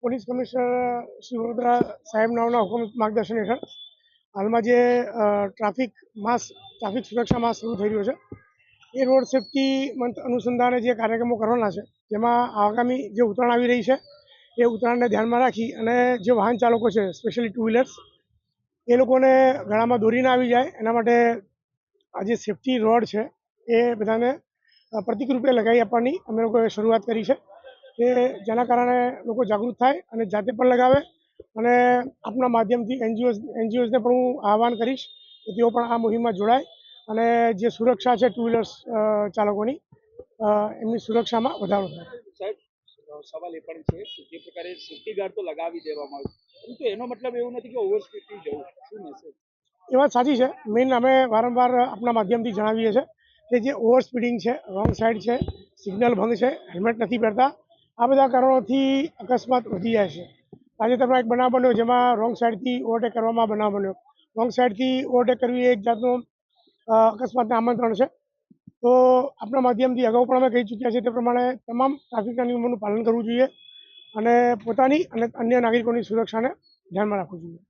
Police commissioner Shri Vadodara સાહેબના હુકમ માર્ગદર્શન હેઠળ હાલમાં જે ટ્રાફિક સુરક્ષા માસ શરૂ થઈ રહ્યો છે એ રોડ સેફટી મંથ અનુસંધાને જે કાર્યક્રમો કરવાના છે જેમાં આગામી જે ઉત્તરાયણ આવી રહી છે એ ઉત્તરાયણને ધ્યાનમાં રાખી અને જે વાહન ચાલકો છે સ્પેશિયલી ટુ વ્હીલર્સ એ લોકોને ગળામાં દોરી ના આવી જાય એના માટે આ જે સેફટી રોડ છે એ બધાને પ્રતિક રૂપે લગાવી આપવાની અમે લોકોએ શરૂઆત કરી છે કે જેના કારણે લોકો જાગૃત થાય અને જાતે પણ લગાવે અને આપના માધ્યમથી એનજીઓઝને પણ હું આહવાન કરીશ કે તેઓ પણ આ મુહિમમાં જોડાય અને જે સુરક્ષા છે ટુ વ્હીલર્સ ચાલકોની એમની સુરક્ષામાં વધારો થાય. સાહેબ, સવાલ એ પણ છે કે જે પ્રકારે સેફ્ટી ગાર્ડ તો લગાવી દેવામાં આવ્યું પરંતુ એનો મતલબ એવું નથી કે ઓવર સ્પીડથી જવું. શું મેસેજ? એ વાત સાચી છે. મેઇન અમે વારંવાર આપણા માધ્યમથી જણાવીએ છીએ કે જે ઓવર સ્પીડિંગ છે, રોંગ સાઈડ છે, સિગ્નલ ભંગ છે, હેલ્મેટ નથી પહેરતા, આ બધા કારણોથી અકસ્માત વધી જાય છે. તાજેતરમાં એક બનાવ બન્યો જેમાં રોંગ સાઈડથી ઓવરટેક કરવામાં બનાવ બન્યો. રોંગ સાઈડથી ઓવરટેક કરવી એ એક જાતનું અકસ્માતને આમંત્રણ છે. તો આપણા માધ્યમથી અગાઉ પણ અમે કહી ચૂક્યા છીએ તે પ્રમાણે તમામ ટ્રાફિકના નિયમોનું પાલન કરવું જોઈએ અને પોતાની અને અન્ય નાગરિકોની સુરક્ષાને ધ્યાનમાં રાખવું જોઈએ.